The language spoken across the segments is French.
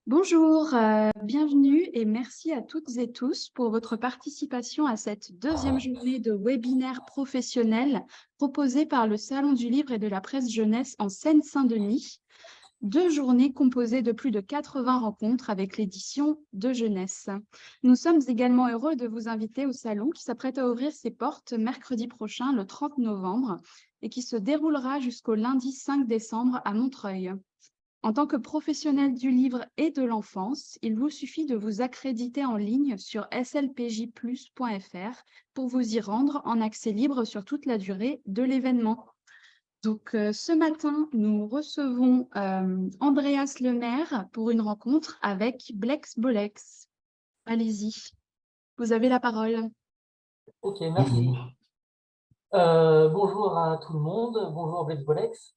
Bonjour, bienvenue et merci à toutes et tous pour votre participation à cette deuxième journée de webinaire professionnel proposée par le Salon du Livre et de la Presse Jeunesse en Seine-Saint-Denis. 2 journées composées de plus de 80 rencontres avec l'édition de jeunesse. Nous sommes également heureux de vous inviter au salon qui s'apprête à ouvrir ses portes mercredi prochain, le 30 novembre, et qui se déroulera jusqu'au lundi 5 décembre à Montreuil. En tant que professionnel du livre et de l'enfance, il vous suffit de vous accréditer en ligne sur slpjplus.fr pour vous y rendre en accès libre sur toute la durée de l'événement. Donc, ce matin, nous recevons Andreas Lemaire pour une rencontre avec Blex Bolex. Allez-y, vous avez la parole. Ok, merci. Bonjour à tout le monde, bonjour Blaise Bolex.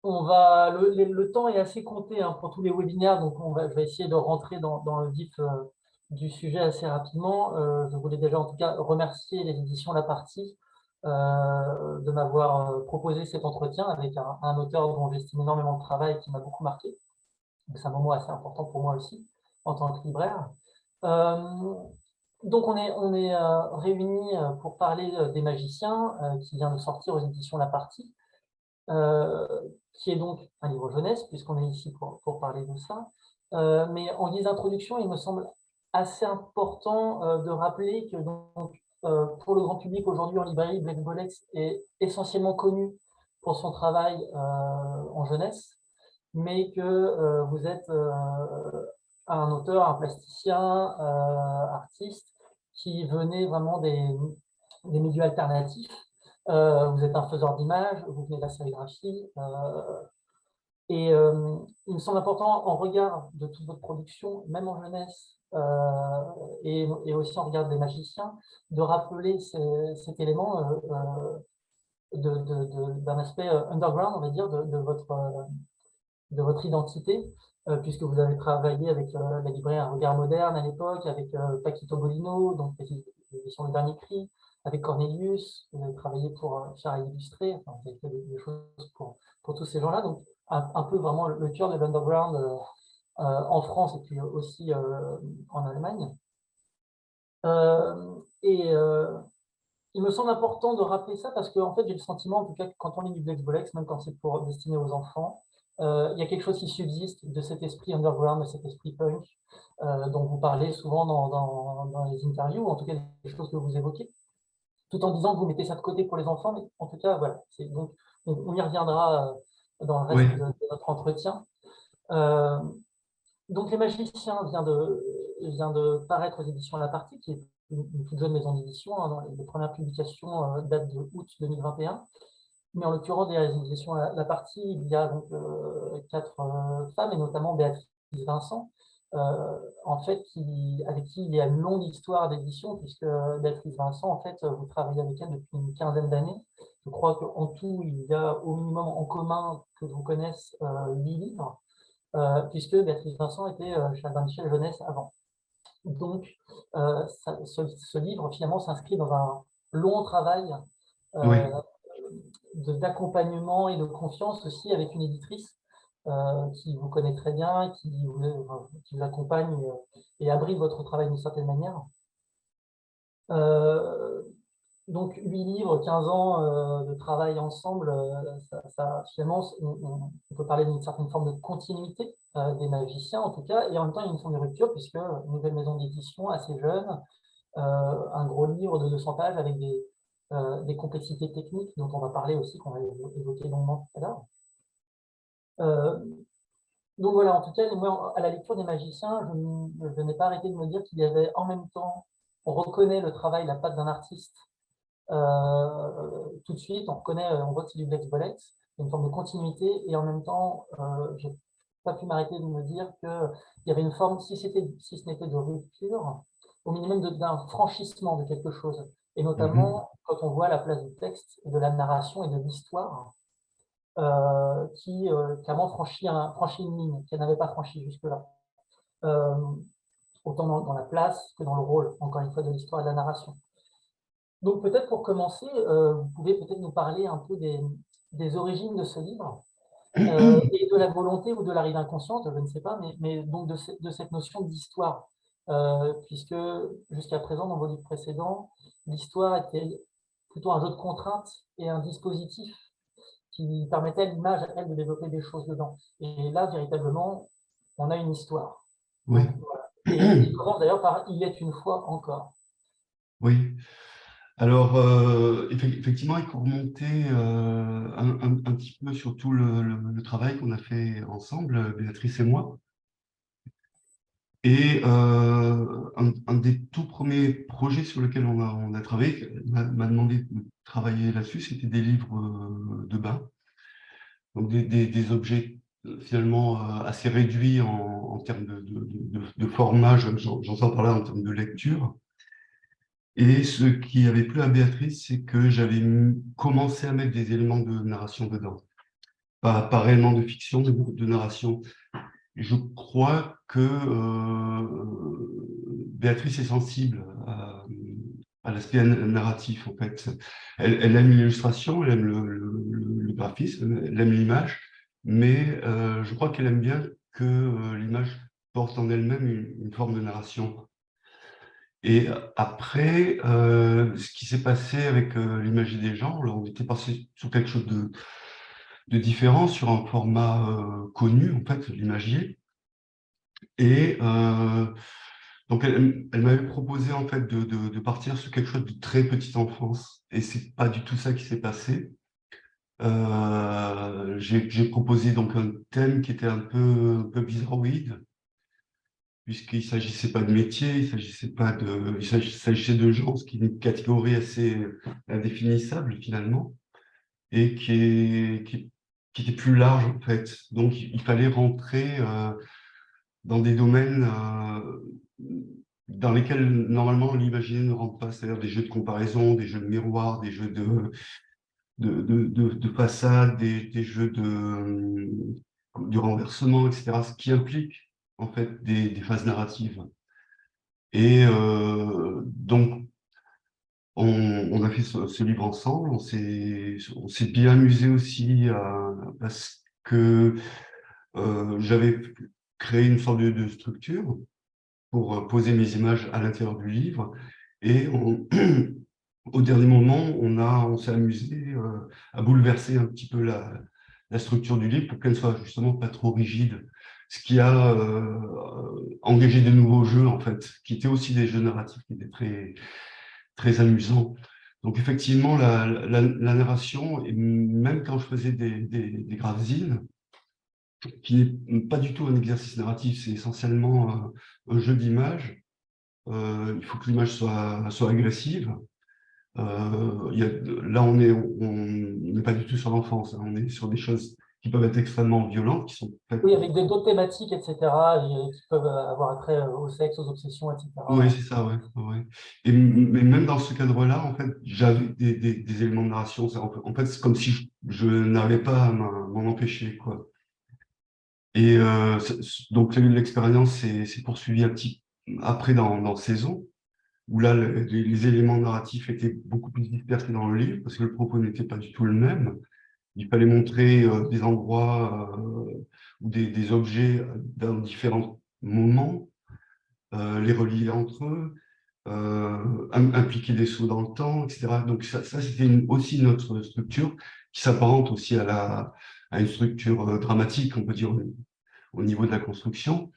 Le temps est assez compté pour tous les webinaires, donc je vais essayer de rentrer dans le vif du sujet assez rapidement. Je voulais déjà en tout cas remercier les éditions La Partie de m'avoir proposé cet entretien avec un auteur dont j'estime énormément le travail et qui m'a beaucoup marqué. C'est un moment assez important pour moi aussi, en tant que libraire. Donc on est réunis pour parler des Magiciens, qui vient de sortir aux éditions La Partie, qui est donc un livre jeunesse, puisqu'on est ici pour parler de ça. Mais en guise d'introduction, il me semble assez important de rappeler que pour le grand public aujourd'hui en librairie, Blaise Bolex est essentiellement connu pour son travail en jeunesse, mais que vous êtes un auteur, un plasticien, artiste, qui venait vraiment des milieux alternatifs. Vous êtes un faiseur d'images, vous venez de la sérigraphie, et il me semble important, en regard de toute votre production, même en jeunesse, et aussi en regard des magiciens, de rappeler cet élément d'un aspect underground, on va dire, de votre identité, puisque vous avez travaillé avec la librairie Un Regard Moderne à l'époque, avec Paquito Bolino, donc l'édition Le Dernier Cri, avec Cornelius, vous avez travaillé pour Charles Illustré, enfin, vous avez fait des choses pour tous ces gens-là, donc un peu vraiment le cœur de l'underground en France et puis aussi en Allemagne. Et il me semble important de rappeler ça parce que en fait, j'ai le sentiment, en tout cas, que quand on lit du Blaise Bolex, même quand c'est pour destiné aux enfants, il y a quelque chose qui subsiste de cet esprit underground, de cet esprit punk, dont vous parlez souvent dans les interviews, ou en tout cas des choses que vous évoquez, tout en disant que vous mettez ça de côté pour les enfants, mais en tout cas, voilà. Donc, on y reviendra dans le reste de notre entretien. Euh, donc, Les Magiciens vient de paraître aux éditions La Partie, qui est une toute jeune maison d'édition, hein, les premières publications datent de août 2021. Mais en l'occurrence, des éditions La Partie, il y a donc 4 femmes, et notamment Béatrice Vincent, en fait, avec qui il y a une longue histoire d'édition, puisque Béatrice Vincent, en fait, vous travaillez avec elle depuis une quinzaine d'années. Je crois qu'en tout, il y a au minimum en commun, que je vous connaisse, 8 livres, puisque Béatrice Vincent était chez Albin Michel Jeunesse avant. Donc, ce livre, finalement, s'inscrit dans un long travail d'accompagnement et de confiance aussi avec une éditrice qui vous connaît très bien, qui vous accompagne et abrite votre travail d'une certaine manière. Donc, 8 livres, 15 ans de travail ensemble, finalement, on peut parler d'une certaine forme de continuité des magiciens, en tout cas, et en même temps, il y a une forme de rupture, puisque une nouvelle maison d'édition assez jeune, un gros livre de 200 pages avec des complexités techniques dont on va parler aussi, qu'on va évoquer longuement tout à l'heure. Donc voilà, en tout cas, moi, à la lecture des Magiciens, je n'ai pas arrêté de me dire qu'il y avait en même temps, on reconnaît le travail, la patte d'un artiste tout de suite, on voit que c'est du Blaise Bolex, il y a une forme de continuité, et en même temps, je n'ai pas pu m'arrêter de me dire qu'il y avait une forme, si ce n'était de rupture, au minimum d'un franchissement de quelque chose, et notamment quand on voit la place du texte, de la narration et de l'histoire, qui clairement franchit une ligne qu'elle n'avait pas franchie jusque-là. Autant dans la place que dans le rôle, encore une fois, de l'histoire et de la narration. Donc peut-être pour commencer, vous pouvez peut-être nous parler un peu des origines de ce livre, et de la volonté ou de la ride inconsciente, je ne sais pas, mais donc de cette notion d'histoire. Puisque jusqu'à présent, dans vos livres précédents, l'histoire était plutôt un jeu de contraintes et un dispositif qui permettait à l'image, elle, de développer des choses dedans. Et là, véritablement, on a une histoire. Oui. Donc, voilà. Et il commence d'ailleurs par « Il est une fois encore ». Oui. Alors, effectivement, il faut remonter un petit peu sur tout le travail qu'on a fait ensemble, Béatrice et moi. Et un des tout premiers projets sur lesquels on a travaillé, m'a demandé de travailler là-dessus, c'était des livres de bain. Donc des objets finalement assez réduits en termes de format, j'entends par là en termes de lecture. Et ce qui avait plu à Béatrice, c'est que j'avais commencé à mettre des éléments de narration dedans. Pas réellement de fiction, mais de narration. Je crois que Béatrice est sensible à l'aspect narratif, en fait. Elle aime l'illustration, elle aime le graphisme, elle aime l'image, mais je crois qu'elle aime bien que l'image porte en elle-même une forme de narration. Et après, ce qui s'est passé avec l'imagerie des gens, alors on était passé sur quelque chose de différent, sur un format connu, en fait, l'imagier. Et donc, elle m'avait proposé en fait de partir sur quelque chose de très petite enfance. Et c'est pas du tout ça qui s'est passé. J'ai proposé donc un thème qui était un peu bizarroïde, puisqu'il ne s'agissait pas de métier, il s'agissait de gens, ce qui est une catégorie assez indéfinissable finalement, et qui était plus large en fait. Donc, il fallait rentrer dans des domaines dans lesquels normalement l'imaginaire ne rentre pas, c'est-à-dire des jeux de comparaison, des jeux de miroir, des jeux de façade, des jeux du renversement, etc., ce qui implique en fait des phases narratives. Et donc, on a fait ce livre ensemble, on s'est bien amusé aussi parce que j'avais créé une sorte de structure pour poser mes images à l'intérieur du livre. Et au dernier moment, on s'est amusé à bouleverser un petit peu la structure du livre pour qu'elle soit justement pas trop rigide. Ce qui a engagé de nouveaux jeux, en fait, qui étaient aussi des jeux narratifs qui étaient très amusants. Donc effectivement, la narration, et même quand je faisais des gravesins, qui n'est pas du tout un exercice narratif, c'est essentiellement un jeu d'images. Il faut que l'image soit agressive. Là, on n'est pas du tout sur l'enfance, hein, on est sur des choses qui peuvent être extrêmement violentes, qui sont faites. Oui, avec d'autres thématiques, etc., et qui peuvent avoir trait au sexe, aux obsessions, Oui, etc. c'est ça, ouais, ouais. Mais même dans ce cadre-là, en fait, j'avais des éléments de narration. En fait, c'est comme si je n'arrivais pas à m'en empêcher, quoi. Et donc, l'expérience s'est poursuivie un petit après dans Saison, où là, les éléments narratifs étaient beaucoup plus dispersés dans le livre, parce que le propos n'était pas du tout le même. Il fallait montrer des endroits ou des objets dans différents moments, les relier entre eux, impliquer des sauts dans le temps, etc. Donc ça c'était aussi notre structure qui s'apparente aussi à une structure dramatique, on peut dire, au niveau de la construction.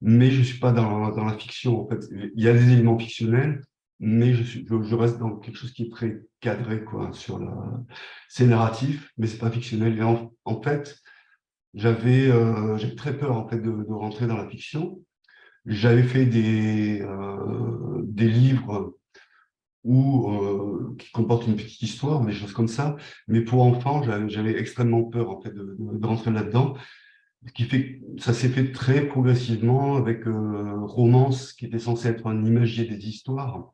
Mais je suis pas dans la fiction, en fait. Il y a des éléments fictionnels, mais je reste dans quelque chose qui est très cadré, quoi, c'est narratif, mais c'est pas fictionnel. Et en fait, j'avais très peur, en fait, de rentrer dans la fiction. J'avais fait des livres qui comportent une petite histoire, des choses comme ça, mais pour enfants, j'avais extrêmement peur, en fait, de rentrer là-dedans. Ce qui fait que ça s'est fait très progressivement avec Romance, qui était censé être un imagier des histoires.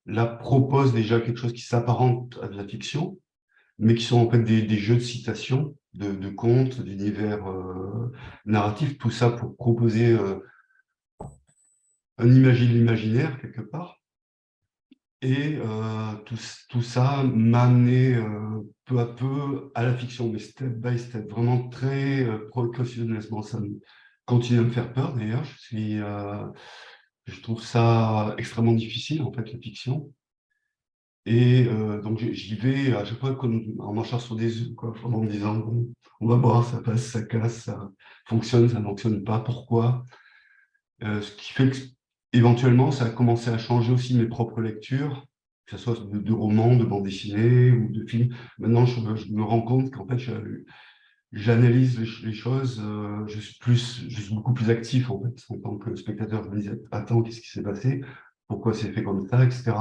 Là, propose déjà quelque chose qui s'apparente à de la fiction, mais qui sont en fait des jeux de citation, de contes, d'univers narratifs, tout ça pour proposer un imagier de l'imaginaire, quelque part. Et tout ça m'a amené peu à peu à la fiction, mais step by step, vraiment très précautionneusement. Ça continue à me faire peur d'ailleurs. Je trouve ça extrêmement difficile en fait, la fiction. Et donc j'y vais à chaque fois comme en marchant sur des œufs, quoi, en me disant bon, on va voir, ça passe, ça casse, ça fonctionne, ça ne fonctionne pas, pourquoi? Ce qui fait que éventuellement ça a commencé à changer aussi mes propres lectures, que ce soit de romans, de bandes dessinées ou de films. Maintenant, je me rends compte qu'en fait, j'analyse les choses, je suis beaucoup plus actif en fait, en tant que spectateur. Je me dis, attends, qu'est-ce qui s'est passé? Pourquoi c'est fait comme ça, etc.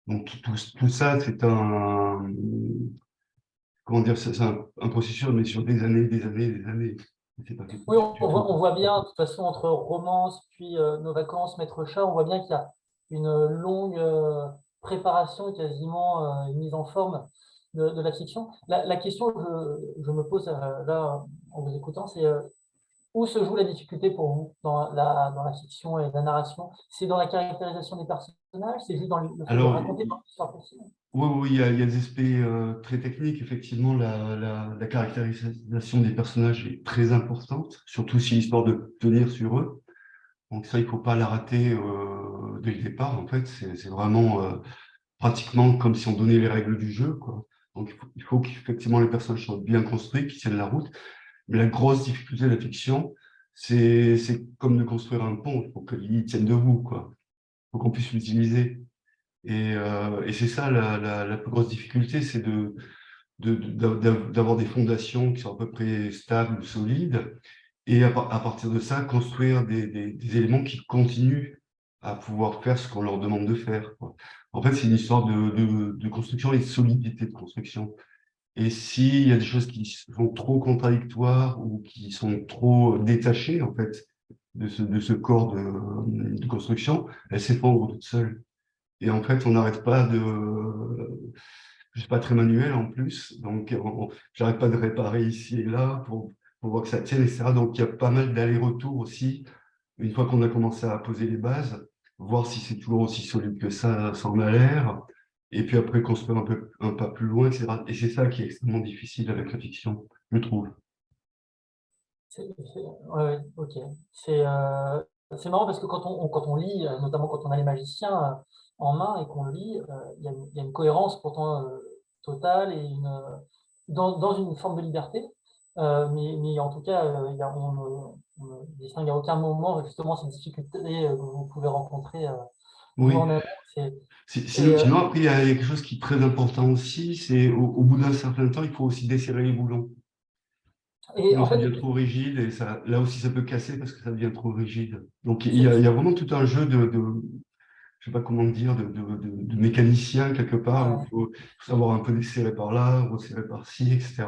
Donc tout ça, c'est comment dire, c'est un processus, mais sur des années, des années, des années. C'est pas fait tout Oui, de suite du tout. on voit bien, de toute façon, entre Romance, puis Nos vacances, Maître Chat, on voit bien qu'il y a une longue préparation, quasiment une mise en forme de la fiction. La question que je me pose là, en vous écoutant, c'est où se joue la difficulté pour vous dans la fiction et la narration? C'est dans la caractérisation des personnages? C'est juste dans le fait de Alors, raconter dans l'histoire possible? oui, oui, il y a des aspects très techniques. Effectivement, la caractérisation des personnages est très importante, surtout si l'histoire de tenir sur eux. Donc ça, il ne faut pas la rater dès le départ. En fait, c'est vraiment pratiquement comme si on donnait les règles du jeu, quoi. Donc il faut qu'effectivement les personnages soient bien construits, qu'ils tiennent la route. Mais la grosse difficulté de la fiction, c'est comme de construire un pont. Il faut qu'il tienne debout, quoi. Il faut qu'on puisse l'utiliser. Et c'est ça la plus grosse difficulté, c'est d'avoir des fondations qui sont à peu près stables, solides, et à partir de ça, construire des éléments qui continuent à pouvoir faire ce qu'on leur demande de faire, quoi. En fait, c'est une histoire de construction et de solidité de construction. Et s'il y a des choses qui sont trop contradictoires ou qui sont trop détachées, en fait, de ce corps de construction, elles s'effondrent toutes seules. Et en fait, on n'arrête pas je suis pas très manuel en plus, donc j'arrête pas de réparer ici et là pour voir que ça tienne, etc. Donc il y a pas mal d'allers-retours aussi, une fois qu'on a commencé à poser les bases, voir si c'est toujours aussi solide que ça en a l'air, et puis après construire un pas plus loin, etc. Et c'est ça qui est extrêmement difficile avec la fiction, je trouve. Ouais, ouais, ok. C'est marrant parce que quand on lit, notamment quand on a les magiciens en main et qu'on lit, il y a une cohérence pourtant totale et dans une forme de liberté. Mais en tout cas, on ne distingue à aucun moment justement ces difficultés que vous pouvez rencontrer vous Oui. en amont. Sinon, Et, sinon, après, il y a quelque chose qui est très important aussi, c'est au bout d'un certain temps, il faut aussi desserrer les boulons. et Sinon, en ça fait, devient trop rigide et ça, là aussi, ça peut casser parce que ça devient trop rigide. Donc, c'est- il y a vraiment tout un jeu je sais pas comment dire, de mécanicien quelque part où il faut savoir un peu desserrer par là, resserrer par ci, etc.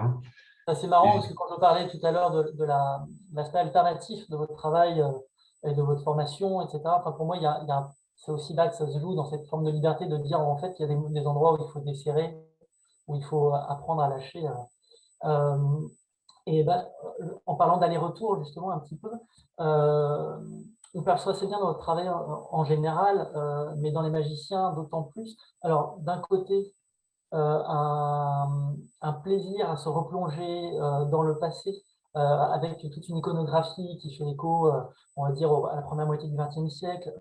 c'est marrant Et- parce que quand je parlais tout à l'heure l'aspect alternatif de votre travail et de votre formation, etc., enfin, pour moi, c'est aussi là que ça se joue dans cette forme de liberté de dire en fait il y a des endroits où il faut desserrer, où il faut apprendre à lâcher. Euh, et ben, en parlant d'aller-retour justement un petit peu, euh, on perçoit assez bien dans votre travail en général, mais dans les magiciens d'autant plus. Alors d'un côté, un plaisir à se replonger dans le passé avec toute une iconographie qui fait écho, on va dire, à la première moitié du XXe siècle,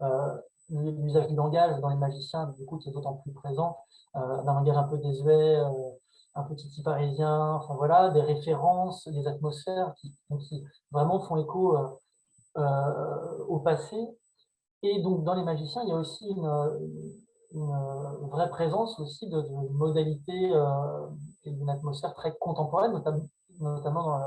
l'usage du langage dans les magiciens, du coup, qui est d'autant plus présent, d'un langage un peu désuet, un peu titi parisien, enfin voilà, des références, des atmosphères qui vraiment font écho au passé. Et donc, dans les magiciens, il y a aussi une vraie présence aussi de modalités et d'une atmosphère très contemporaine, notamment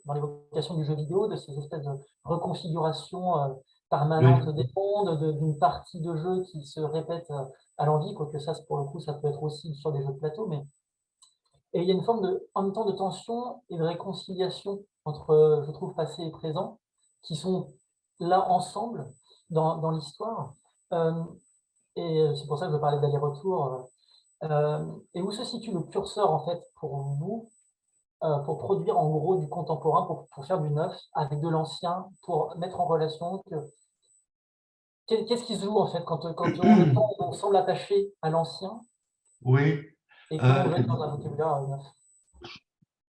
dans l'évocation du jeu vidéo, de ces espèces de reconfigurations permanentes oui. des mondes, d'une partie de jeu qui se répète à l'envie, quoique ça, pour le coup, ça peut être aussi sur des jeux de plateau. Et il y a une forme en même temps de tension et de réconciliation entre, je trouve, passé et présent, qui sont là ensemble dans l'histoire. Euh, et c'est pour ça que je parlais d'aller-retour. Et où se situe le curseur, en fait, pour vous, pour produire en gros du contemporain, pour faire du neuf avec de l'ancien, pour mettre en relation que Qu'est-ce qui se joue en fait quand en même temps on semble attaché à l'ancien Oui, et comment euh, on veut être dans un vocabulaire neuf?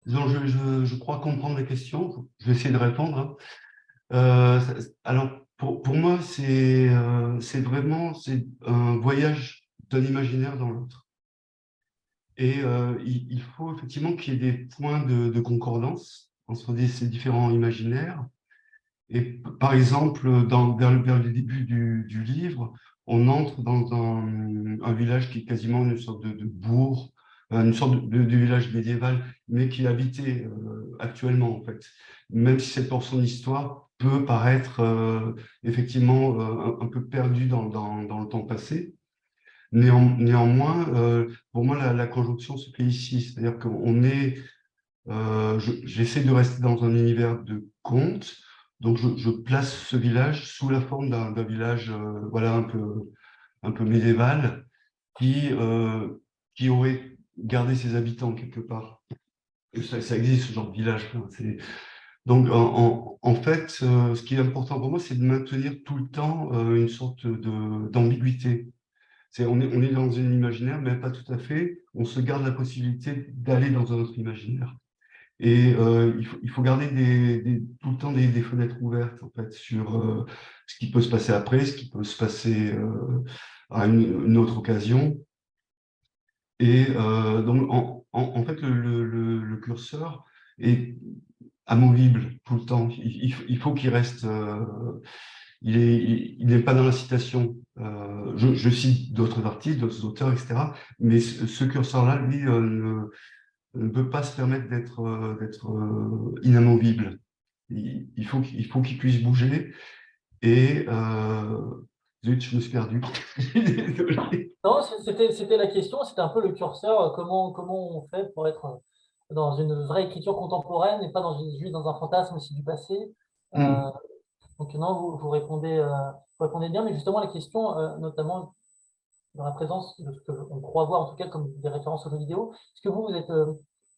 disons, je crois comprendre la question. Je vais essayer de répondre, hein. Alors, pour moi, c'est vraiment un voyage d'un imaginaire dans l'autre. Et il faut effectivement qu'il y ait des points de concordance entre ces différents imaginaires. Et par exemple, vers le début du livre, on entre dans un village qui est quasiment une sorte de bourg, une sorte de village médiéval, mais qui est habité actuellement, en fait. Même si cette portion d'histoire peut paraître effectivement un peu perdue dans le temps passé. Néanmoins, pour moi, la conjonction se fait ici. C'est-à-dire qu'on est j'essaie de rester dans un univers de conte, donc je place ce village sous la forme d'un village voilà, un peu médiéval qui aurait gardé ses habitants quelque part. Et ça existe, ce genre de village, hein. Donc, en fait, ce qui est important pour moi, c'est de maintenir tout le temps une sorte d'ambiguïté. On est dans un imaginaire, mais pas tout à fait. On se garde la possibilité d'aller dans un autre imaginaire. Et il faut garder tout le temps des fenêtres ouvertes en fait, sur ce qui peut se passer après, ce qui peut se passer à une autre occasion. Et donc, en fait, le curseur est amovible tout le temps. Il faut qu'il reste. Il n'est pas dans la citation. Je cite d'autres artistes, d'autres auteurs, etc. Mais ce curseur-là, lui, ne peut pas se permettre d'être inamovible. Il faut qu'il puisse bouger. Et zut, je me suis perdu. Désolé. Non, c'était la question, c'était un peu le curseur, comment on fait pour être dans une vraie écriture contemporaine et pas juste dans un fantasme aussi du passé. Euh, Hmm. donc non, vous répondez bien, mais justement la question, notamment dans la présence de ce qu'on croit voir en tout cas comme des références aux jeux vidéo, est-ce que vous êtes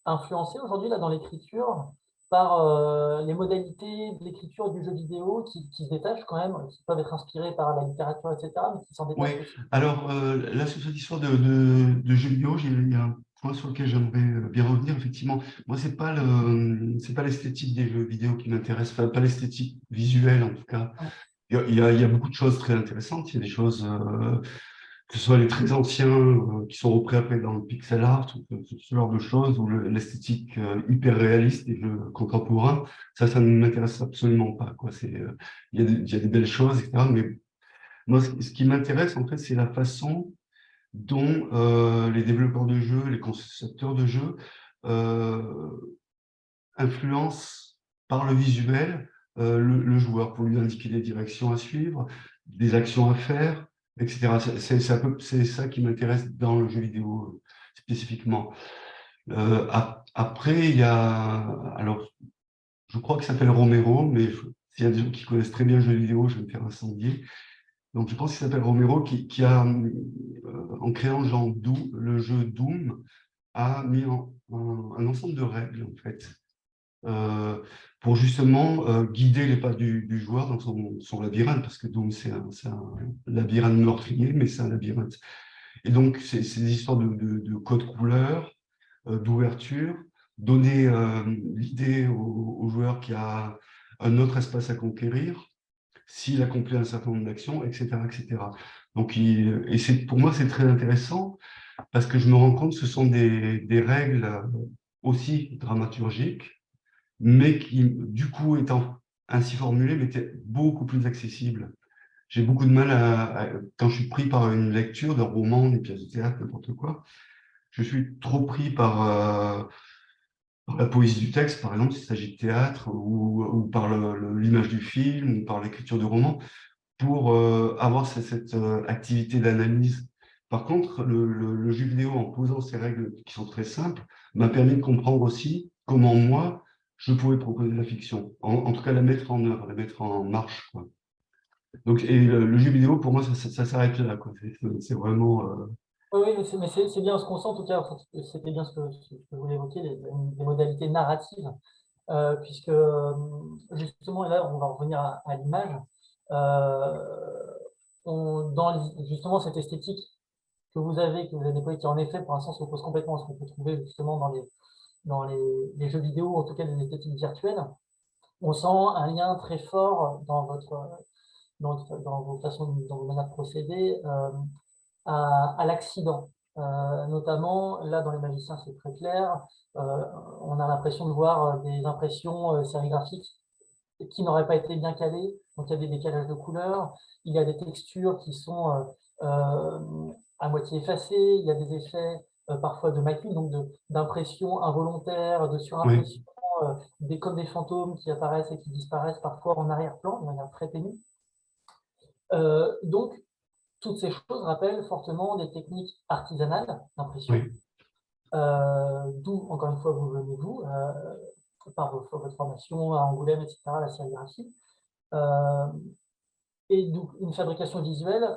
influencé aujourd'hui là dans l'écriture par les modalités de l'écriture du jeu vidéo qui se détachent quand même, qui peuvent être inspirées par la littérature, etc., mais qui s'en Oui, détachent aussi? alors là, sur cette histoire de jeux vidéo, il y a un point sur lequel j'aimerais bien revenir. Effectivement, moi, c'est pas l'esthétique des jeux vidéo qui m'intéresse, enfin, pas l'esthétique visuelle en tout cas. Il y a beaucoup de choses très intéressantes. Il y a des choses, que ce soit les très anciens qui sont repris après dans le pixel art, ou ce genre de choses, ou l'esthétique hyper réaliste des jeux contemporains. Ça ne m'intéresse absolument pas, quoi. Il y a des belles choses, etc. Mais moi, ce qui m'intéresse, en fait, c'est la façon dont les développeurs de jeux, les concepteurs de jeux euh, influencent par le visuel le joueur pour lui indiquer des directions à suivre, des actions à faire, etc. C'est ça qui m'intéresse dans le jeu vidéo spécifiquement. Après, il y a, alors, je crois que ça s'appelle Romero, mais s'il y a des gens qui connaissent très bien le jeu vidéo, je vais me faire incendier. Donc, je pense qu'il s'appelle Romero, qui a, en créant le jeu Doom, a mis un ensemble de règles, en fait, euh, pour justement guider les pas du joueur dans son labyrinthe, parce que Doom, c'est un labyrinthe meurtrier, mais c'est un labyrinthe. Et donc, c'est des histoires de code couleur, d'ouverture, donner l'idée au joueur qu'il y a un autre espace à conquérir, s'il accomplit un certain nombre d'actions, etc., etc. Donc, pour moi, c'est très intéressant parce que je me rends compte que ce sont des règles aussi dramaturgiques, mais qui, du coup, étant ainsi formulées, m'étaient beaucoup plus accessibles. J'ai beaucoup de mal quand je suis pris par une lecture d'un roman, d'une pièce de théâtre, n'importe quoi, je suis trop pris par la poésie du texte, par exemple, s'il s'agit de théâtre, ou par l'image du film, ou par l'écriture du roman, pour avoir cette activité d'analyse. Par contre, le jeu vidéo, en posant ces règles qui sont très simples, m'a permis de comprendre aussi comment moi, je pouvais proposer la fiction. En tout cas, la mettre en œuvre, la mettre en marche, quoi. Donc, et le jeu vidéo, pour moi, ça s'arrête là, quoi. C'est vraiment... Oui, oui, mais c'est bien ce qu'on sent, en tout cas, c'était bien ce que vous évoquiez, les modalités narratives, puisque justement, et là, on va revenir à l'image. dans justement cette esthétique que vous avez déployée, qui en effet, pour l'instant, s'oppose complètement à ce qu'on peut trouver justement dans les jeux vidéo, en tout cas des esthétiques virtuelles, on sent un lien très fort dans vos façons, dans vos manières de procéder, à l'accident. Notamment, là, dans les magiciens, c'est très clair. On a l'impression de voir des impressions sérigraphiques qui n'auraient pas été bien calées. Donc, il y a des décalages de couleurs. Il y a des textures qui sont à moitié effacées. Il y a des effets parfois de macule, donc d'impression involontaire, de Oui, surimpression, comme des fantômes qui apparaissent et qui disparaissent parfois en arrière-plan, de manière très ténue. Donc, toutes ces choses rappellent fortement des techniques artisanales d'impression, oui, d'où, encore une fois, vous venez, vous, par votre formation à Angoulême, etc., la sérigraphie, et donc une fabrication visuelle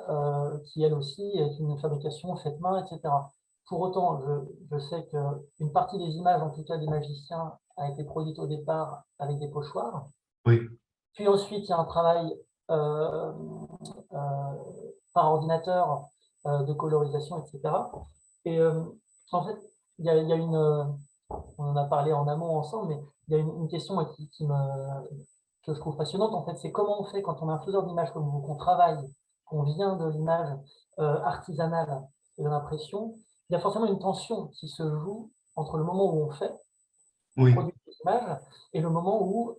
qui, elle aussi, est une fabrication faite main, etc. Pour autant, je sais qu'une partie des images, en tout cas des magiciens, a été produite au départ avec des pochoirs. oui. Puis ensuite, il y a un travail euh, par ordinateur de colorisation, etc. Et en fait, il y a on en a parlé en amont ensemble, mais il y a une question que je trouve passionnante, en fait, c'est comment on fait quand on est un faiseur d'images comme vous, qu'on travaille, qu'on vient de l'image artisanale et de l'impression, il y a forcément une tension qui se joue entre le moment où on fait, on Oui, produit des images, et le moment où,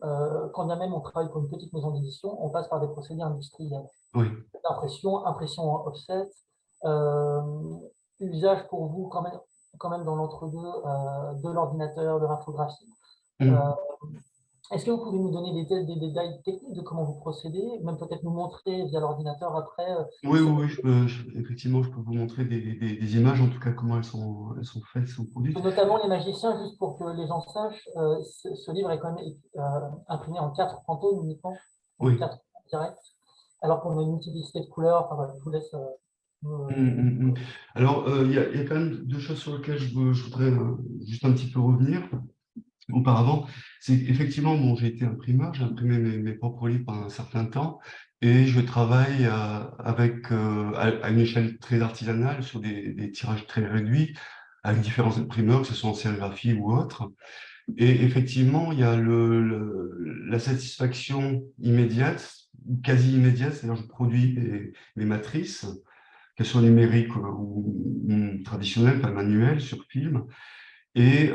quand bien même on travaille pour une petite maison d'édition, on passe par des procédés industriels oui. d'impression, impression en offset, usage pour vous quand même dans l'entre-deux de l'ordinateur, de l'infographie. Euh, Mm. Est-ce que vous pouvez nous donner des détails techniques de comment vous procédez, même peut-être nous montrer via l'ordinateur après Oui, oui, oui, effectivement, je peux vous montrer des images, en tout cas, comment elles sont faites, sont produites. notamment les magiciens, juste pour que les gens sachent, ce livre est quand même imprimé en 4 fantômes uniquement, en Oui. 4 directs, alors qu'on a une multiplicité de couleurs. Enfin, voilà, je vous laisse. Alors, il y a quand même deux choses sur lesquelles je voudrais juste un petit peu revenir. Auparavant, c'est effectivement, bon, j'ai été imprimeur, j'ai imprimé mes propres livres pendant un certain temps, et je travaille à une échelle très artisanale sur des tirages très réduits, avec différents imprimeurs, que ce soit en sérigraphie ou autre. Et effectivement, il y a la satisfaction immédiate, ou quasi immédiate, c'est-à-dire je produis mes matrices, qu'elles soient numériques ou traditionnelles, pas manuelles, sur film, et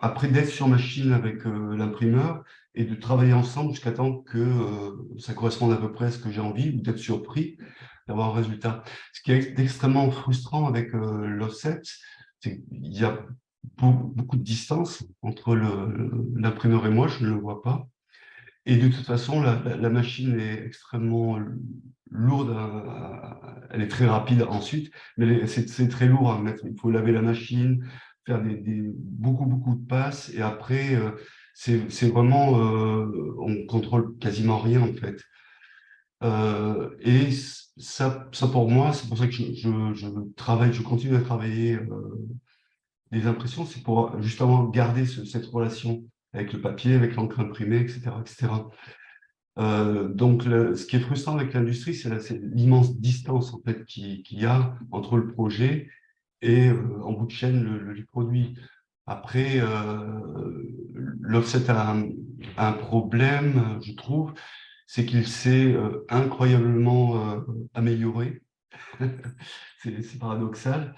après d'être sur machine avec l'imprimeur et de travailler ensemble jusqu'à temps que ça corresponde à peu près à ce que j'ai envie, ou d'être surpris d'avoir un résultat. Ce qui est extrêmement frustrant avec l'offset, c'est qu'il y a beaucoup de distance entre l'imprimeur et moi, je ne le vois pas. Et de toute façon, la machine est extrêmement lourde, elle est très rapide ensuite, mais c'est très lourd à mettre. Il faut laver la machine, faire beaucoup de passes, et après, c'est vraiment, on contrôle quasiment rien en fait. Et ça pour moi, c'est pour ça que je continue à travailler des impressions, c'est pour justement garder cette relation avec le papier, avec l'encre imprimée, etc., etc. Donc, ce qui est frustrant avec l'industrie, c'est l'immense distance en fait qu'il y a entre le projet et en bout de chaîne le produit. Après, l'offset a un problème, je trouve, c'est qu'il s'est incroyablement amélioré. C'est paradoxal,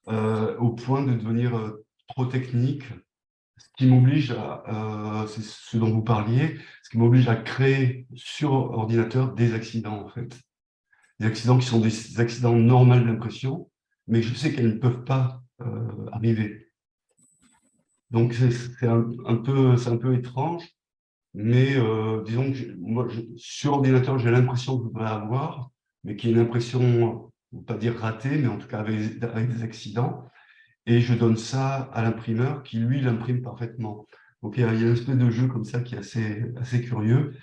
au point de devenir trop technique, ce qui m'oblige c'est ce dont vous parliez, ce qui m'oblige à créer sur ordinateur des accidents, en fait. Des accidents qui sont des accidents normaux d'impression, mais je sais qu'elles ne peuvent pas arriver. Donc, c'est un peu étrange, mais disons que moi, sur ordinateur, j'ai l'impression que je devrais avoir, mais qui est une impression, on ne peut pas dire ratée, mais en tout cas avec des accidents. Et je donne ça à l'imprimeur qui, lui, l'imprime parfaitement. Donc, il y a une espèce de jeu comme ça qui est assez curieux.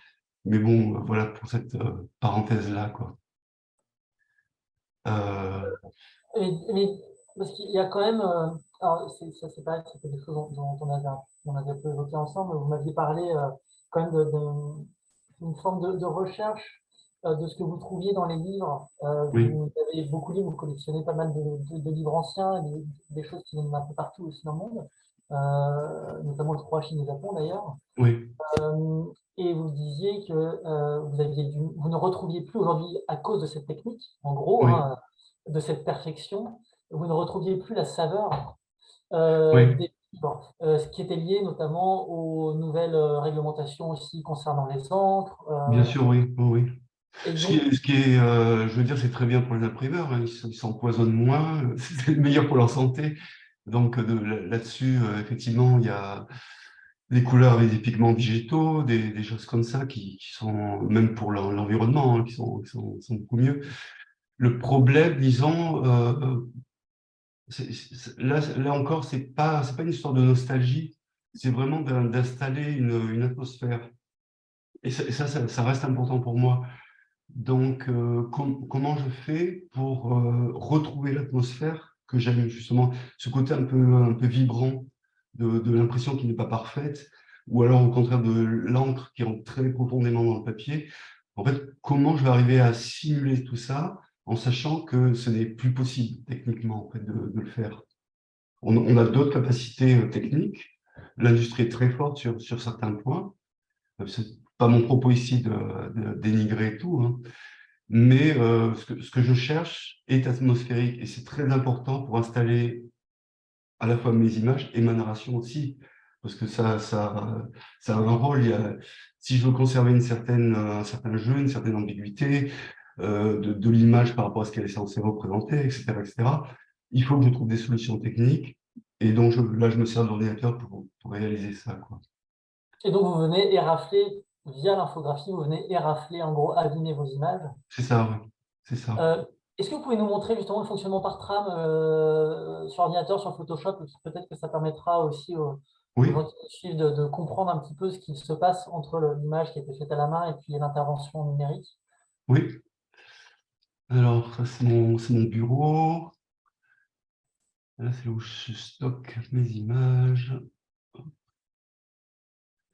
Mais bon, voilà pour cette parenthèse-là, quoi. Euh, Mais parce qu'il y a quand même, alors ça c'est pareil, c'était des choses dont on avait un peu évoqué ensemble. Vous m'aviez parlé quand même d'une forme de recherche de ce que vous trouviez dans les livres. Oui, Vous avez beaucoup lu, vous collectionnez pas mal de livres anciens, des choses qui viennent un peu partout aussi dans le monde, notamment je crois Chine et Japon d'ailleurs. oui, Euh, et vous disiez que vous ne retrouviez plus aujourd'hui, à cause de cette technique, en gros, oui, hein, de cette perfection, vous ne retrouviez plus la saveur oui, des livres, ce qui était lié notamment aux nouvelles réglementations aussi concernant les encres. bien sûr, oui, oui, oui. Et Ce qui donc, est, ce qui est, je veux dire, c'est très bien pour les imprimeurs, hein, ils s'empoisonnent moins, c'est meilleur pour leur santé. Donc là-dessus, effectivement, il y a des couleurs avec des pigments végétaux, des choses comme ça qui sont, même pour l'environnement, hein, qui sont beaucoup mieux. Le problème, disons, là encore, c'est pas une histoire de nostalgie, c'est vraiment d'installer une atmosphère. Et ça reste important pour moi. Donc, comment je fais pour retrouver l'atmosphère que j'aime justement, ce côté un peu vibrant de l'impression qui n'est pas parfaite, ou alors au contraire de l'encre qui rentre très profondément dans le papier. En fait, comment je vais arriver à simuler tout ça en sachant que ce n'est plus possible techniquement en fait, de le faire. On a d'autres capacités techniques. L'industrie est très forte sur certains points. C'est pas mon propos ici de dénigrer tout, hein. Mais ce que je cherche est atmosphérique et c'est très important pour installer à la fois mes images et ma narration aussi, parce que ça a un rôle. Si je veux conserver un certain jeu, une certaine ambiguïté de l'image par rapport à ce qu'elle est censée représenter, etc., il faut que je trouve des solutions techniques. Et donc là, je me sers de l'ordinateur pour réaliser ça, quoi. et donc vous venez érafler, via l'infographie, vous venez érafler, en gros, abîmer vos images. C'est ça, ouais. C'est ça. Euh, Est-ce que vous pouvez nous montrer justement le fonctionnement par trame sur ordinateur, sur Photoshop? Peut-être que ça permettra aussi aux Oui, gens qui nous suivent de comprendre un petit peu ce qui se passe entre l'image qui a été faite à la main et puis l'intervention numérique. oui. Alors, ça, c'est mon bureau. Là, c'est là où je stocke mes images.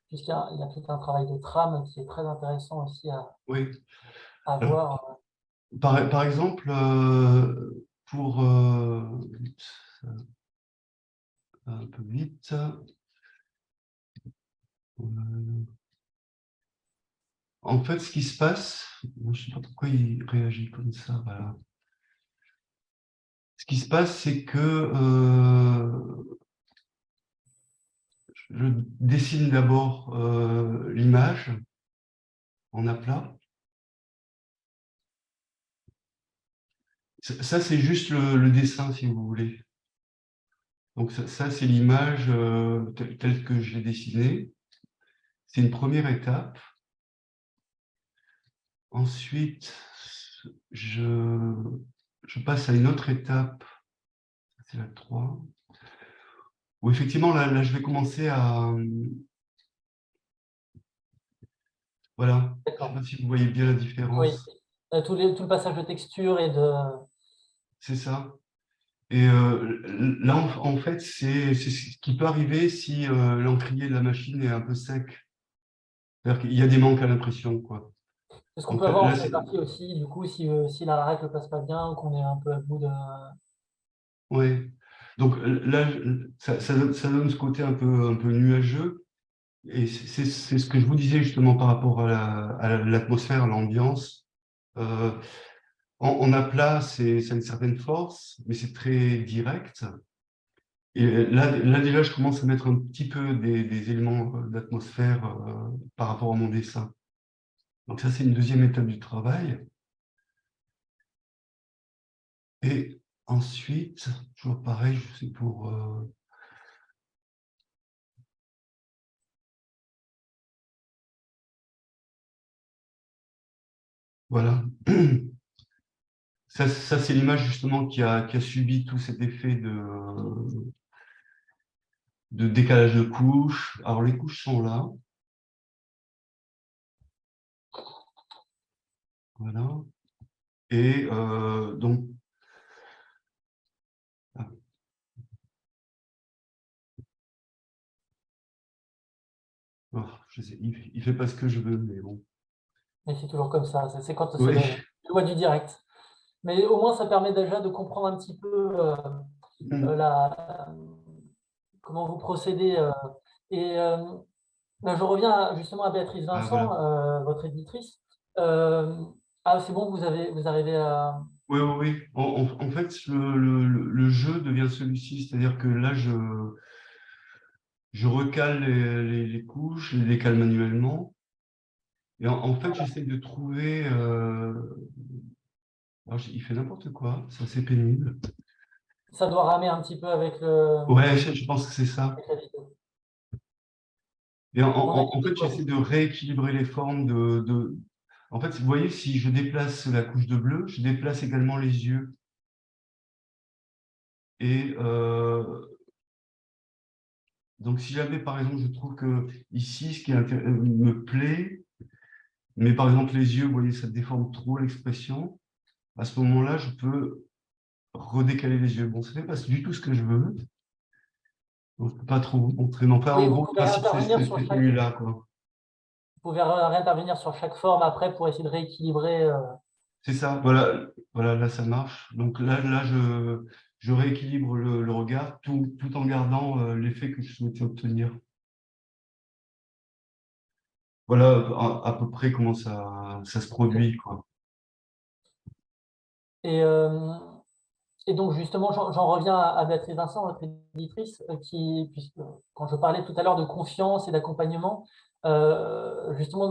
Puisqu'il y a tout un travail de trame qui est très intéressant aussi Oui. à Alors, voir. par exemple, pour ça va un peu vite. Euh, En fait, ce qui se passe, je ne sais pas pourquoi il réagit comme ça. Voilà. Ce qui se passe, c'est que je dessine d'abord l'image en aplat. Ça, c'est juste le dessin, si vous voulez. Donc ça, c'est l'image telle que je l'ai dessinée. C'est une première étape. Ensuite, je passe à une autre étape, c'est la 3, où effectivement, là, je vais commencer à... Voilà, je ne sais D'accord. pas si vous voyez bien la Oui. différence. Tout le passage de texture et de... C'est ça. Et là, en fait, c'est ce qui peut arriver si l'encrier de la machine est un peu sec. C'est-à-dire qu'il y a des manques à l'impression, quoi. C'est ce qu'on Donc peut avoir en là, c'est... sérigraphie aussi, du coup, si la règle ne passe pas bien ou qu'on est un peu à bout de... Ouais. Donc là, ça donne ce côté un peu nuageux. Et c'est ce que je vous disais justement par rapport à l'atmosphère, à l'ambiance. Euh, en aplat, ça a une certaine force, mais c'est très direct. Et là déjà, je commence à mettre un petit peu des éléments d'atmosphère par rapport à mon dessin. Donc ça, c'est une deuxième étape du travail. Et ensuite, toujours pareil, c'est pour... voilà. Ça c'est l'image justement qui a subi tout cet effet de décalage de couches. Alors les couches sont là. Voilà. Et donc, ah, oh, il fait pas ce que je veux, mais bon. Et c'est toujours comme ça, c'est quand c'est Oui. le loi du direct. Mais au moins, ça permet déjà de comprendre un petit peu comment vous procédez. Et ben, je reviens justement à Béatrice Ah, Vincent, voilà. votre éditrice. Euh, ah, c'est bon, vous arrivez à… Oui, oui, oui. En fait, le jeu devient celui-ci, c'est-à-dire que là, je recale les couches, je les décale manuellement. Et en fait, j'essaie de trouver. Alors, il fait n'importe quoi, c'est assez pénible. Ça doit ramer un petit peu avec Ouais, je pense que c'est ça. avec la vidéo. Et On a en fait, j'essaie de rééquilibrer les formes En fait, vous voyez, si je déplace la couche de bleu, je déplace également les yeux. Et donc, si jamais, par exemple, je trouve que ici, ce qui me plaît, mais par exemple, les yeux, vous voyez, ça déforme trop l'expression, à ce moment-là, je peux redécaler les yeux. Bon, ça fait pas du tout ce que je veux. Donc, je peux pas trop vous montrer. Mais enfin, Oui, en vous gros, le pouvez principe, intervenir sur c'est chaque, celui-là, quoi. vous pouvez réintervenir sur chaque forme après pour essayer de rééquilibrer. C'est ça, voilà, voilà, là, ça marche. Donc là je rééquilibre le regard tout en gardant l'effet que je souhaitais obtenir. Voilà à peu près comment ça se produit, quoi. Et, euh, et donc justement, j'en reviens à Béatrice Vincent, votre éditrice, puisque quand je parlais tout à l'heure de confiance et d'accompagnement, justement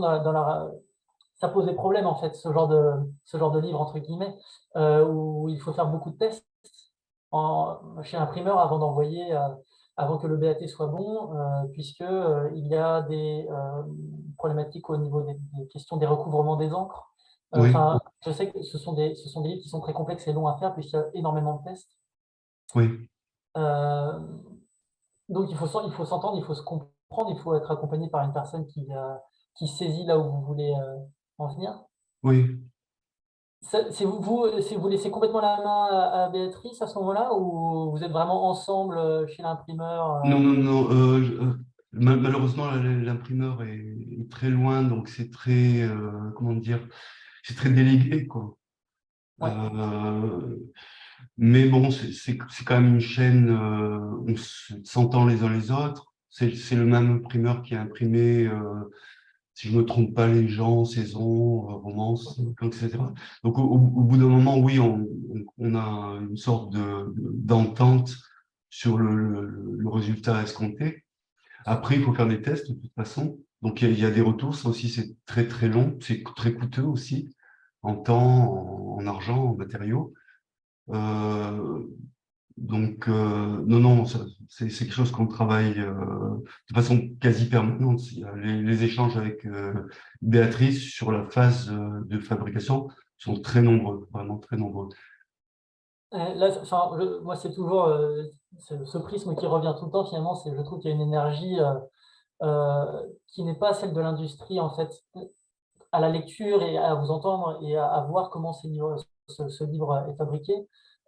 ça pose des problèmes en fait, ce genre de livre entre guillemets, où il faut faire beaucoup de tests chez l'imprimeur avant d'envoyer, avant que le BAT soit bon, puisque il y a des problématiques au niveau des questions des recouvrements des encres. Oui, Enfin, je sais que ce sont des livres qui sont très complexes et longs à faire puisqu'il y a énormément de tests. oui, Euh, donc il faut s'entendre, il faut se comprendre, il faut être accompagné par une personne qui saisit là où vous voulez en venir. oui. C'est vous laissez complètement la main à Béatrice à ce moment-là ou vous êtes vraiment ensemble chez l'imprimeur Non, non, non. Malheureusement, l'imprimeur est très loin, donc c'est très, comment dire, c'est très délégué, quoi. Ouais, Euh, Mais bon, c'est quand même une chaîne, on s'entend les uns les autres. C'est le même imprimeur qui a imprimé, si je ne me trompe pas, Les gens, Saison, Romance, etc. Donc au bout d'un moment, oui, on a une sorte d'entente sur le résultat escompté. Après, il faut faire des tests de toute façon. Donc il y a des retours, ça aussi c'est très très long, c'est très coûteux aussi, en temps, en argent, en matériaux. Euh, non, non, c'est quelque chose qu'on travaille de façon quasi permanente. Il y a les échanges avec Béatrice sur la phase de fabrication sont très nombreux, vraiment très nombreux. là, enfin, moi c'est toujours ce prisme qui revient tout le temps finalement, c'est je trouve qu'il y a une énergie qui n'est pas celle de l'industrie en fait. À la lecture et à vous entendre et à voir comment ce livre est fabriqué,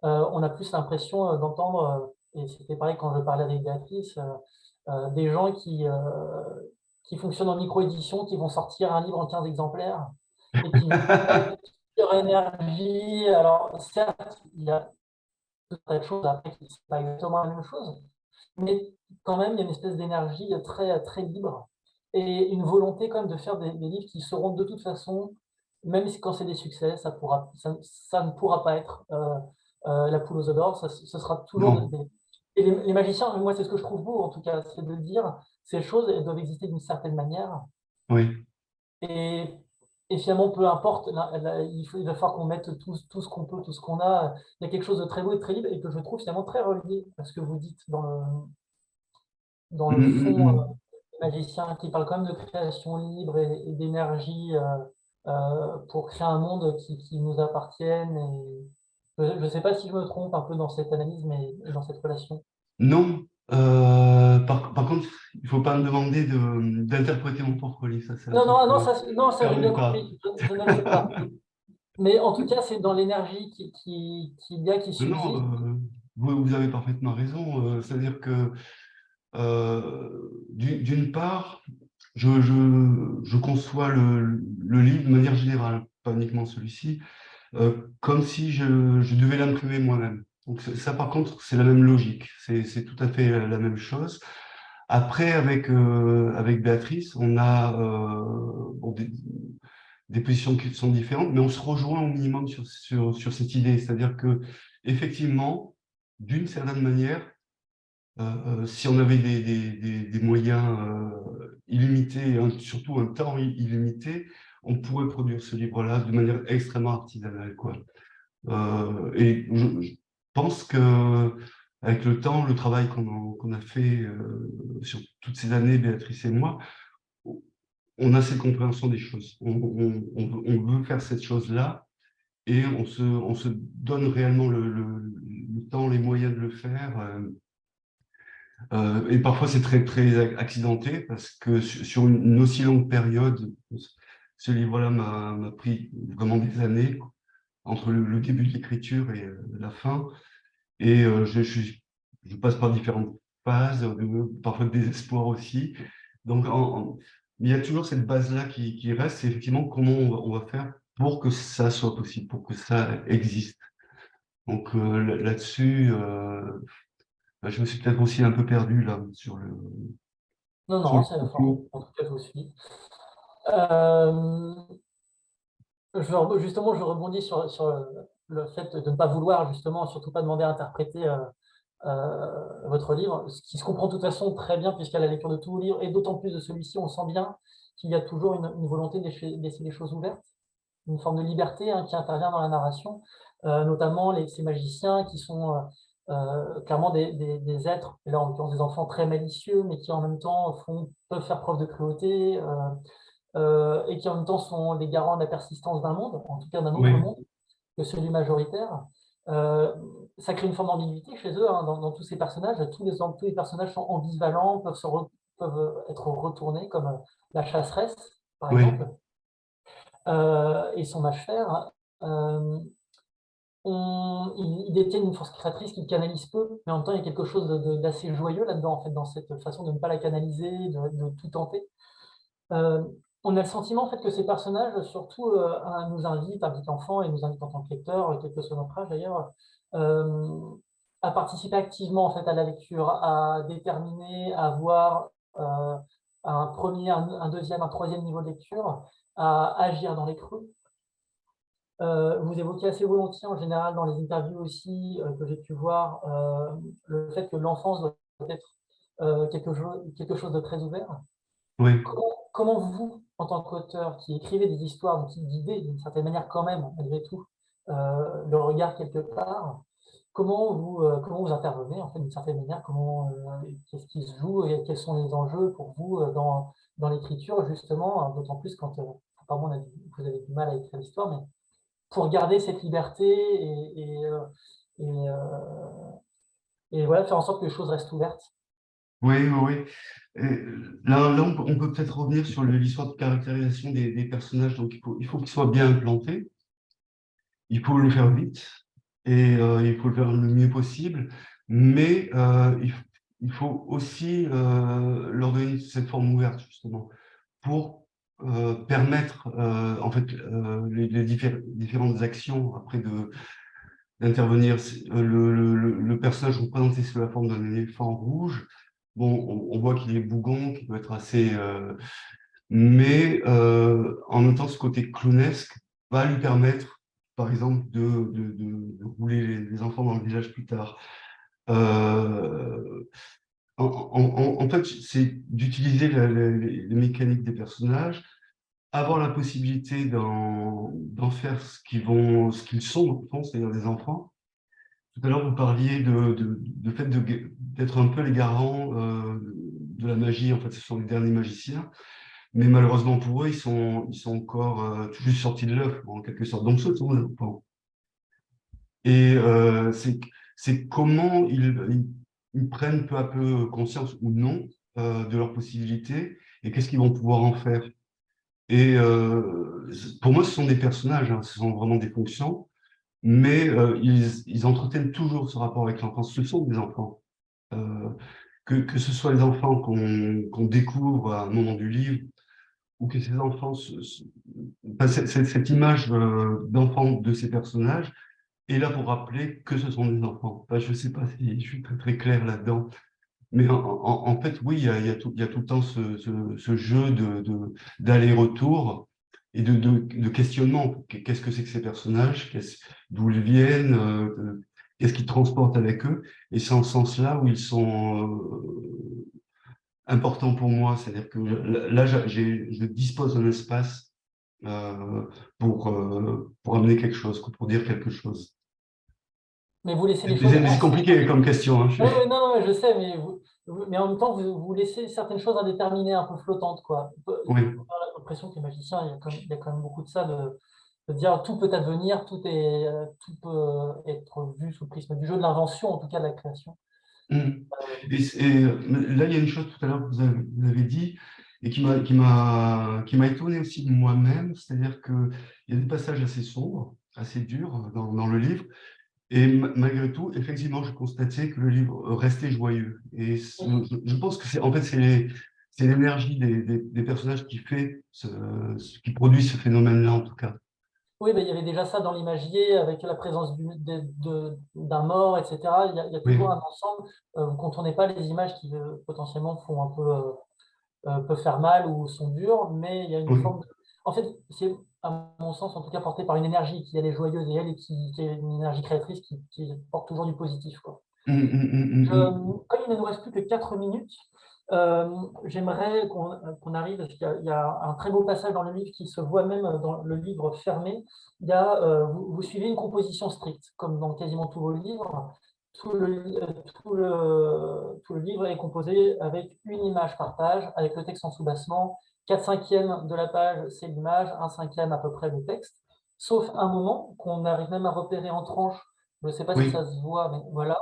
on a plus l'impression d'entendre, et c'était pareil quand je parlais avec Béatrice, des gens qui fonctionnent en micro-édition, qui vont sortir un livre en 15 exemplaires et qui vont mettre leur énergie. Alors, certes, il y a tout un tas de choses après qui ne sont pas exactement la même chose, mais quand même, il y a une espèce d'énergie très, très libre et une volonté quand même de faire des livres qui seront de toute façon, même si quand c'est des succès, ça ne pourra pas être la poule aux œufs d'or, ce sera toujours Non, Et les magiciens, moi c'est ce que je trouve beau en tout cas, c'est de dire ces choses, elles doivent exister d'une certaine manière oui. et, et finalement peu importe, il va falloir qu'on mette tout ce qu'on peut, tout ce qu'on a. Il y a quelque chose de très beau et de très libre et que je trouve finalement très relié à ce que vous dites dans le fond magicien qui parle quand même de création libre et d'énergie pour créer un monde qui nous appartienne. Et je ne sais pas si je me trompe un peu dans cette analyse mais, et dans cette relation. Non. Par contre, il ne faut pas me demander d'interpréter mon propre livre, ça Non, ne non, non, me non, ça j'ai permet bien pas. compris, je ne le fais pas. Mais en tout cas, c'est dans l'énergie qu'il y a, qui Non, subsiste. non, vous avez parfaitement raison. C'est-à-dire que d'une part, je conçois le livre de manière générale, pas uniquement celui-ci, comme si je devais l'imprimer moi-même. Donc ça, par contre, c'est la même logique, c'est tout à fait la même chose. Après, avec Béatrice, on a bon, des positions qui sont différentes, mais on se rejoint au minimum sur cette idée. C'est-à-dire que effectivement, d'une certaine manière, si on avait des moyens illimités, et surtout un temps illimité, on pourrait produire ce livre-là de manière extrêmement artisanale, quoi. Et je pense que avec le temps, le travail qu'on a fait sur toutes ces années, Béatrice et moi, on a cette compréhension des choses. On veut faire cette chose-là et on se donne réellement le temps, les moyens de le faire. Et parfois, c'est très, très accidenté parce que sur une aussi longue période, ce livre-là m'a pris vraiment des années entre le début de l'écriture et la fin. Et je passe par différentes phases, parfois de désespoir aussi. Donc, il y a toujours cette base-là qui reste, c'est effectivement comment on va faire pour que ça soit possible, pour que ça existe. Donc là-dessus, je me suis peut-être aussi un peu perdu là Non, sur non, le c'est propos. en tout cas, je vous suis. Justement, je rebondis sur le fait de ne pas vouloir, justement, surtout pas demander à interpréter votre livre, ce qui se comprend de toute façon très bien, puisqu'à la lecture de tout le livre, et d'autant plus de celui-ci, on sent bien qu'il y a toujours une volonté de laisser les choses ouvertes, une forme de liberté qui intervient dans la narration, notamment ces magiciens qui sont clairement des êtres, et là en l'occurrence des enfants très malicieux, mais qui en même temps peuvent faire preuve de cruauté, et qui en même temps sont les garants de la persistance d'un monde, en tout cas d'un autre Oui, monde que celui majoritaire. Ça crée une forme d'ambiguïté chez eux, dans tous ces personnages. Tous les personnages sont ambivalents, peuvent être retournés, comme la chasseresse, par oui, exemple, et son mage-fer. Ils détiennent une force créatrice qu'ils canalisent peu, mais en même temps, il y a quelque chose d'assez joyeux là-dedans, en fait, dans cette façon de ne pas la canaliser, de tout tenter. On a le sentiment en fait que ces personnages, surtout, nous invitent, invitent l'enfant et nous invitent en tant que lecteur, quel que soit notre âge d'ailleurs, à participer activement en fait à la lecture, à déterminer, à voir un premier, un deuxième, un troisième niveau de lecture, à agir dans les creux. Vous évoquez assez volontiers en général dans les interviews aussi que j'ai pu voir le fait que l'enfance doit être quelque chose de très ouvert. oui. Comment vous, en tant qu'auteur qui écrivez des histoires, donc qui guidez d'une certaine manière quand même, malgré tout, le regard quelque part, comment vous intervenez en fait d'une certaine manière, qu'est-ce qui se joue et quels sont les enjeux pour vous dans l'écriture justement, d'autant plus quand, apparemment vous avez du mal à écrire l'histoire, mais pour garder cette liberté et, et voilà, faire en sorte que les choses restent ouvertes. Oui, oui, oui. Et là, on peut peut-être revenir sur l'histoire de caractérisation des personnages. Donc, il faut qu'ils soient bien implantés. Il faut le faire vite et il faut le faire le mieux possible. Mais il faut aussi leur donner cette forme ouverte, justement, pour permettre en fait les différentes actions après d'intervenir. Le personnage représenté sous la forme d'un éléphant rouge. Bon, on voit qu'il est bougon, qu'il peut être assez... mais en même temps, ce côté clownesque va lui permettre, par exemple, de rouler les enfants dans le village plus tard. Euh, en fait, c'est d'utiliser les mécaniques des personnages, avoir la possibilité d'en faire ce qu'ils sont, au fond, c'est-à-dire des enfants. Tout à l'heure, vous parliez de fait d'être un peu les garants de la magie. En fait, ce sont les derniers magiciens. Mais malheureusement pour eux, ils sont encore tout juste sortis de l'œuf, en quelque sorte. Donc, ce sont des enfants. Et c'est comment ils prennent peu à peu conscience ou non de leurs possibilités et qu'est-ce qu'ils vont pouvoir en faire. Et pour moi, ce sont des personnages, hein, ce sont vraiment des fonctions, mais ils entretiennent toujours ce rapport avec l'enfance. Ce sont des enfants. Euh, que ce soit les enfants qu'on découvre à un moment du livre, ou que ces enfants, enfin, cette image d'enfant de ces personnages est là pour rappeler que ce sont des enfants. Enfin, je ne sais pas si je suis très, très clair là-dedans, mais en fait, oui, il y a tout le temps ce jeu d'aller-retour et de questionnement. Qu'est-ce que c'est que ces personnages? D'où ils viennent? Qu'est-ce qu'ils transportent avec eux? Et c'est en ce sens-là où ils sont importants pour moi. C'est-à-dire que là, je dispose d'un espace euh, pour amener quelque chose, pour dire quelque chose. Mais vous laissez les choses C'est assez. compliqué comme question, hein. Oui, oui, non, non, je sais, mais, mais en même temps, vous laissez certaines choses indéterminées, un peu flottantes, quoi. Oui. On a l'impression que les magiciens, il y a quand même beaucoup de ça, de dire tout peut advenir, tout peut être vu sous le prisme du jeu, de l'invention, en tout cas de la création. Mm. Là, il y a une chose tout à l'heure que vous avez dit et qui m'a étonné aussi de moi-même, c'est-à-dire qu'il y a des passages assez sombres, assez durs dans le livre, et malgré tout, effectivement, je constatais que le livre restait joyeux. Et je pense que en fait, c'est l'énergie des personnages qui produit ce phénomène-là, en tout cas. Oui, ben, il y avait déjà ça dans l'imagier, avec la présence d'un mort, etc. Il y a toujours Oui, un ensemble. Vous ne contournez pas les images qui potentiellement font un peu peuvent faire mal ou sont dures, mais il y a une oui. forme de... En fait, c'est, à mon sens, en tout cas, porté par une énergie qui, elle, est joyeuse et elle, et qui est une énergie créatrice qui porte toujours du positif, quoi. Comme il ne nous reste plus que 4 minutes, j'aimerais qu'on arrive, parce qu'il y a un très beau passage dans le livre qui se voit même dans le livre fermé. Vous suivez une composition stricte, comme dans quasiment tous vos livres. Tout le livre est composé avec une image par page, avec le texte en sous-bassement. 4/5 de la page, c'est l'image, 1/5 à peu près le texte, sauf un moment qu'on arrive même à repérer en tranches. Je ne sais pas si Oui, ça se voit, mais voilà,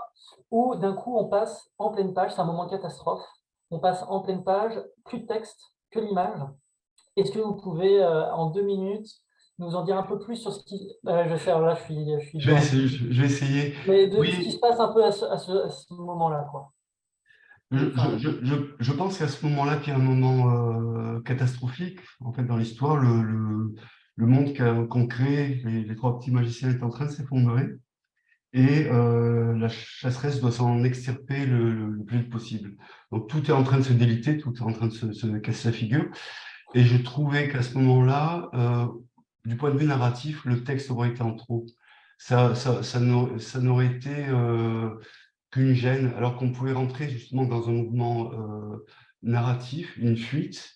où d'un coup on passe en pleine page, c'est un moment catastrophe, on passe en pleine page, plus de texte, que l'image. Est-ce que vous pouvez, en 2 minutes, nous en dire un peu plus sur ce qui... je sais, alors là, je suis dur avec vous. je vais essayer. Mais de ce qui se Oui, passe un peu à ce moment-là, quoi. Enfin, je pense qu'à ce moment-là, qu'il y a un moment catastrophique, en fait, dans l'histoire, le monde qu'on crée, les trois petits magiciens est en train de s'effondrer, et la chasseresse doit s'en extirper le plus vite possible. Donc tout est en train de se déliter, tout est en train de se casser la figure, et je trouvais qu'à ce moment-là, du point de vue narratif, le texte aurait été en trop. Ça n'aurait été qu'une gêne, alors qu'on pouvait rentrer justement dans un mouvement narratif, une fuite,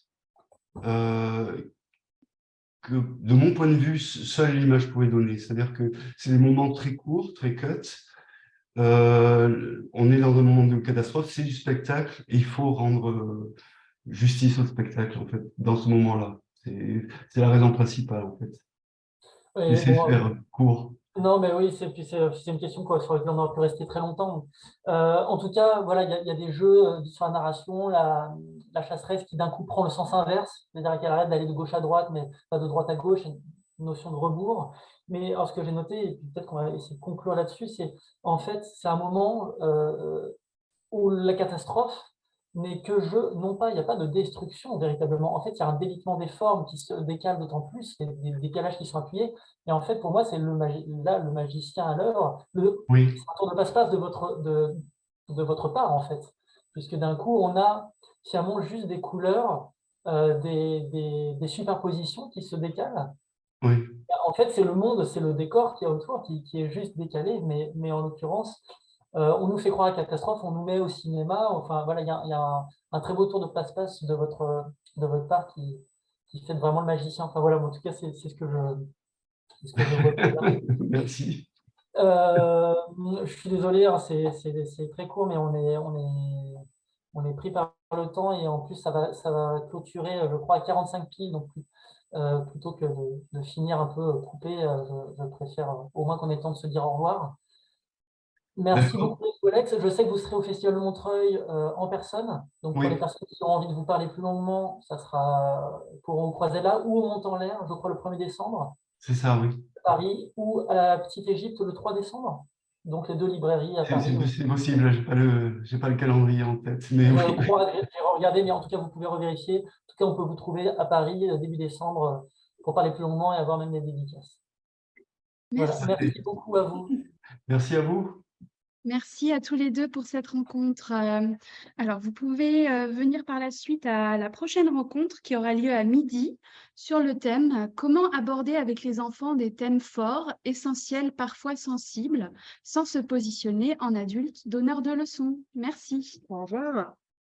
euh, que de mon point de vue, seule l'image pouvait donner. C'est-à-dire que c'est des moments très courts, très cut. On est dans un moment de catastrophe, c'est du spectacle, et il faut rendre justice au spectacle, en fait, dans ce moment-là. C'est la raison principale, en fait. et Essayer de bon, faire court. non, mais oui, c'est une question quoi, sur laquelle on aurait pu rester très longtemps. En tout cas, voilà, il y a des jeux sur la narration, la chasseresse qui d'un coup prend le sens inverse, c'est-à-dire qu'elle arrête d'aller de gauche à droite, mais pas de droite à gauche, une notion de rebours. Mais alors, ce que j'ai noté, et puis peut-être qu'on va essayer de conclure là-dessus, c'est en fait, c'est un moment où la catastrophe n'est que jeu, non pas, il n'y a pas de destruction véritablement. En fait, il y a un délitement des formes qui se décale d'autant plus, il y a des décalages qui sont appuyés. Et en fait, pour moi, c'est là le magicien à l'œuvre. C'est Oui, un tour de passe-passe de votre part, en fait. Puisque d'un coup, on a finalement juste des couleurs, des superpositions qui se décalent. oui. En fait, c'est le monde, c'est le décor qui est autour qui est juste décalé, mais en l'occurrence, on nous fait croire à la catastrophe, on nous met au cinéma. Enfin, voilà, il y a un très beau tour de passe-passe de votre part qui fait vraiment le magicien. Enfin, voilà, en tout cas, c'est ce que je vois. Merci. Euh, je suis désolé, hein, c'est très court, mais on est pris par le temps et en plus, ça va clôturer, je crois, à 45 piles. Donc, plutôt que de finir un peu coupé, je préfère au moins qu'on ait le temps de se dire au revoir. Merci D'accord. beaucoup, Alex. Je sais que vous serez au Festival de Montreuil en personne. Donc, pour les Oui, personnes qui ont envie de vous parler plus longuement, ça sera pourront vous croiser là ou au Mont-en-L'air, je crois, le 1er décembre, c'est ça, oui. à Paris, ou à la Petite Égypte le 3 décembre. Donc les 2 librairies à Paris. C'est possible, j'ai pas le calendrier en tête, mais Je oui. crois, j'ai regardé, mais en tout cas, vous pouvez revérifier. En tout cas, on peut vous trouver à Paris début décembre pour parler plus longuement et avoir même des dédicaces. Voilà, Merci. merci beaucoup à vous. Merci à vous. Merci à tous les deux pour cette rencontre. Alors, vous pouvez venir par la suite à la prochaine rencontre qui aura lieu à midi sur le thème comment aborder avec les enfants des thèmes forts, essentiels, parfois sensibles, sans se positionner en adulte donneur de leçons. Merci. Au revoir.